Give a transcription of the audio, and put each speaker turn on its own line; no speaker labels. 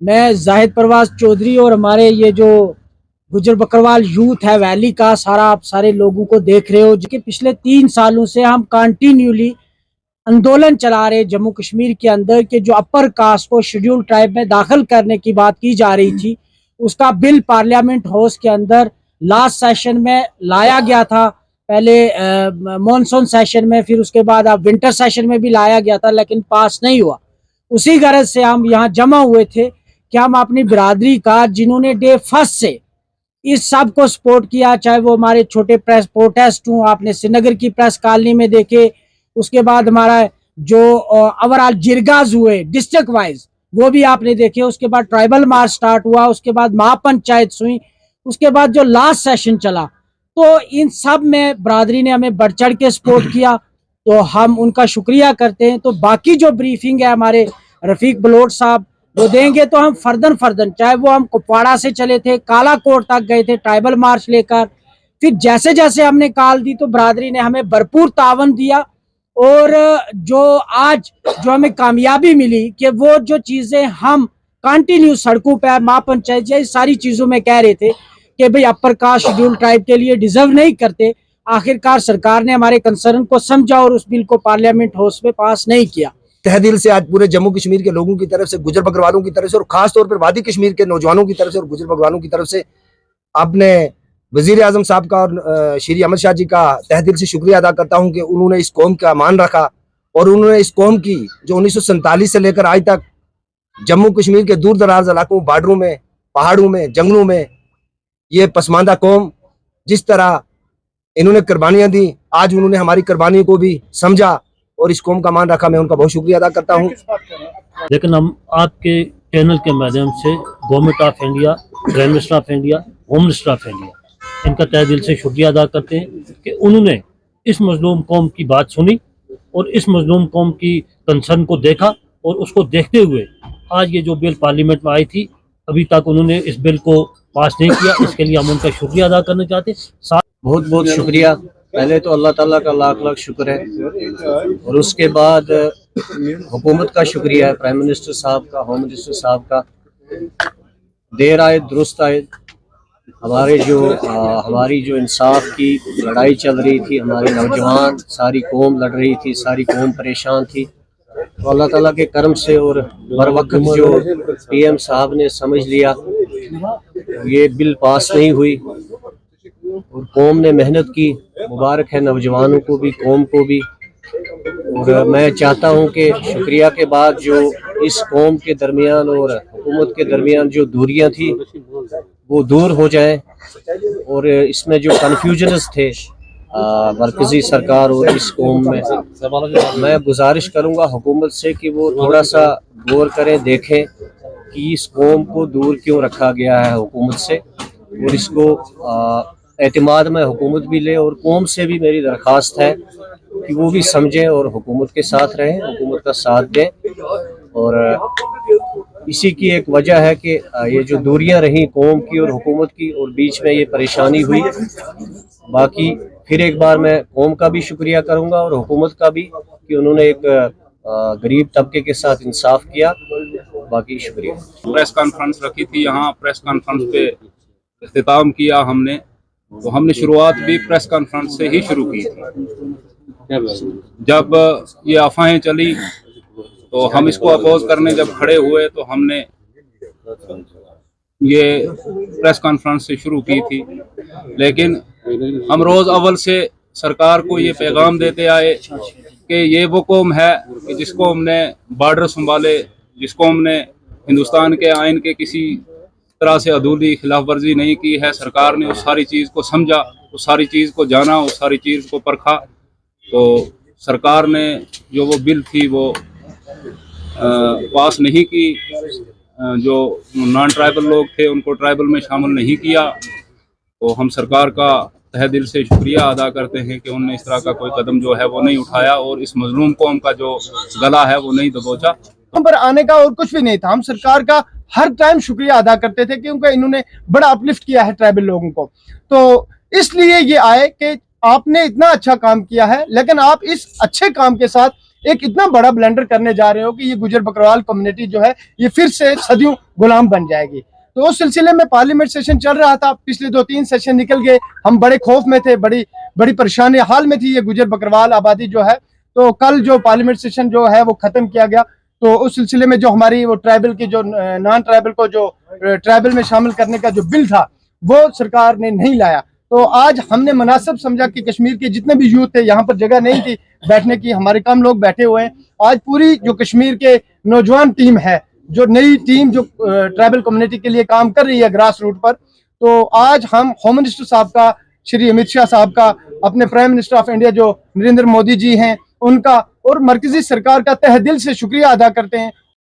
मैं जाहिद परवाज चौधरी और हमारे ये जो गुजर बकरवाल यूथ है वैली का सारा, आप सारे लोगों को देख रहे हो कि पिछले 3 सालों से हम कंटिन्यूली आंदोलन चला रहे जम्मू कश्मीर के अंदर के जो अपर कास्ट को शेड्यूल ट्राइब में दाखिल करने की बात की जा रही थी। उसका बिल पार्लियामेंट हाउस के अंदर लास्ट सेशन में लाया गया था, पहले मॉनसून सेशन में, फिर उसके बाद अब विंटर सेशन में भी लाया गया था, लेकिन पास नहीं हुआ। उसी गरज से हम यहाँ जमा हुए थे कि हम अपनी बिरादरी का, जिन्होंने डे फर्स्ट से इस सब को सपोर्ट किया, चाहे वो हमारे छोटे प्रेस प्रोटेस्ट हूँ, आपने श्रीनगर की प्रेस कॉलोनी में देखे, उसके बाद हमारा जो ओवरऑल जिरगाज हुए डिस्ट्रिक्ट वाइज वो भी आपने देखे, उसके बाद ट्राइबल मार्च स्टार्ट हुआ, उसके बाद महापंचायत हुई, उसके बाद जो लास्ट सेशन चला, तो इन सब में बरादरी ने हमें बढ़ चढ़ के सपोर्ट किया, तो हम उनका शुक्रिया करते हैं। तो बाकी जो ब्रीफिंग है हमारे रफीक बलोच साहब वो देंगे, तो हम फर्दन चाहे वो हम कुपवाड़ा से चले थे, कालाकोट तक गए थे ट्राइबल मार्च लेकर, फिर जैसे जैसे हमने कॉल दी तो बरादरी ने हमें भरपूर तावन दिया, और जो आज जो हमें कामयाबी मिली कि वो जो चीजें हम कंटिन्यू सड़कों पर महापंचायत या सारी चीजों में कह रहे थे कि भाई अपर कास्ट शेड्यूल ट्राइब के लिए डिजर्व नहीं करते, आखिरकार सरकार ने हमारे कंसर्न को समझा और उस बिल को पार्लियामेंट हाउस में पास नहीं किया।
तहे दिल से आज पूरे जम्मू कश्मीर के लोगों की तरफ से, गुजर बकरवालों की तरफ से, और खास तौर पर वादी कश्मीर के नौजवानों की तरफ से और गुजर बकरवालों की तरफ से आपने वजीर आजम साहब का और श्री अमित शाह जी का तहे दिल से शुक्रिया अदा करता हूं कि उन्होंने इस कौम का मान रखा, और उन्होंने इस कौम की जो 1947 से लेकर आज तक जम्मू कश्मीर के दूर दराज इलाकों, बॉर्डरों में, पहाड़ों में, जंगलों में ये पसमानदा कौम जिस तरह इन्होंने कुर्बानियां दी, आज उन्होंने हमारी कुर्बानियों को भी समझा और इस कौम का मान रखा। मैं उनका बहुत शुक्रिया अदा करता हूँ।
लेकिन हम आपके चैनल के माध्यम से government of India, prime minister of India, home minister of India, इनका तहे दिल से शुक्रिया अदा करते हैं कि उन्होंने इस मजलूम कौम की बात सुनी और इस मजलूम कौम की कंसर्न को देखा, और उसको देखते हुए आज ये जो बिल पार्लियामेंट में आई थी, अभी तक उन्होंने इस बिल को पास नहीं किया। इसके लिए हम उनका शुक्रिया अदा करना चाहते हैं।
बहुत बहुत शुक्रिया। पहले तो अल्लाह ताला का लाख लाख शुक्र है, और उसके बाद हुकूमत का शुक्रिया है, प्राइम मिनिस्टर साहब का, होम मिनिस्टर साहब का। देर आए दुरुस्त आए। हमारी जो इंसाफ की लड़ाई चल रही थी, हमारे नौजवान, सारी कौम लड़ रही थी, सारी कौम परेशान थी, तो अल्लाह ताला के करम से और बर वक्त जो पीएम साहब ने समझ लिया, ये बिल पास नहीं हुई और कौम ने मेहनत की। मुबारक है नौजवानों को भी, कौम को भी। और मैं चाहता हूं कि शुक्रिया के बाद जो इस कौम के दरमियान और हुकूमत के दरमियान जो दूरियां थी वो दूर हो जाए, और इसमें जो कन्फ्यूजन्स थे मरकजी सरकार और इस कौम में, मैं गुजारिश करूंगा हुकूमत से कि वो थोड़ा सा गौर करें, देखें कि इस कौम को दूर क्यों रखा गया है हुकूमत से, और इसको एतमाद में हुकूमत भी ले, और कौम से भी मेरी दरख्वास्त है कि वो भी समझें और हुकूमत के साथ रहें, हुकूमत का साथ दें। और इसी की एक वजह है कि ये जो दूरियां रहीं कौम की और हुकूमत की, और बीच में ये परेशानी हुई। बाकी फिर एक बार मैं कौम का भी शुक्रिया करूंगा और हुकूमत का भी कि उन्होंने एक गरीब तबके के साथ इंसाफ किया। बाकी शुक्रिया।
प्रेस कॉन्फ्रेंस रखी थी, यहाँ प्रेस कॉन्फ्रेंस पे इख्तिताम किया हमने, तो हमने शुरुआत भी प्रेस कॉन्फ्रेंस से ही शुरू की थी। जब ये अफवाहें चली तो हम इसको अपोज करने जब खड़े हुए तो हमने ये प्रेस कॉन्फ्रेंस से शुरू की थी, लेकिन हम रोज़ अव्वल से सरकार को ये पैगाम देते आए कि ये वो कौम है कि जिस कौम ने बॉर्डर संभाले, जिस कौम ने हिंदुस्तान के आइन के किसी तरह से अधूरी खिलाफ वर्जी नहीं की है। सरकार ने उस सारी चीज़ को समझा, उस सारी चीज़ को जाना, उस सारी चीज़ को परखा, तो सरकार ने जो वो बिल थी वो पास नहीं की। जो नॉन ट्राइबल लोग थे उनको ट्राइबल में शामिल नहीं किया। तो हम सरकार का तहे दिल से शुक्रिया अदा करते हैं कि उन्होंने इस तरह का कोई कदम जो है वो नहीं उठाया और इस मजलूम कौम का जो गला है वो नहीं दबोचा।
पर आने का और कुछ भी नहीं था। हम सरकार का हर टाइम शुक्रिया अदा करते थे क्योंकि इन्होंने बड़ा अपलिफ्ट किया है ट्राइबल लोगों को। तो इसलिए ये आए कि आपने इतना अच्छा काम किया है, लेकिन आप इस अच्छे काम के साथ ایک اتنا بڑا بلنڈر کرنے جا رہے ہو کہ یہ گجر بکروال کمیونٹی جو ہے یہ پھر سے صدیوں غلام بن جائے گی. تو اس سلسلے میں پارلیمنٹ سیشن چل رہا تھا, پچھلے 2-3 سیشن نکل گئے, ہم بڑے خوف میں تھے, بڑی پریشانی حال میں تھی یہ گجر بکروال آبادی جو ہے. تو کل جو پارلیمنٹ سیشن جو ہے وہ ختم کیا گیا, تو اس سلسلے میں جو ہماری وہ ٹرائبل کی جو نان ٹرائبل کو جو ٹرائبل میں شامل کرنے کا جو بل تھا وہ سرکار نے نہیں لایا. تو آج ہم نے مناسب سمجھا کہ کشمیر کے جتنے بھی یوتھ تھے, یہاں پر جگہ نہیں تھی بیٹھنے کی, ہمارے کم لوگ بیٹھے ہوئے ہیں. آج پوری جو کشمیر کے نوجوان ٹیم ہے, جو نئی ٹیم جو ٹرائبل کمیونٹی کے لیے کام کر رہی ہے گراس روٹ پر, تو آج ہم ہوم منسٹر صاحب کا, شری امت شاہ صاحب کا, اپنے پرائم منسٹر آف انڈیا جو نریندر مودی جی ہیں ان کا, اور مرکزی سرکار کا تہ دل سے شکریہ ادا کرتے ہیں.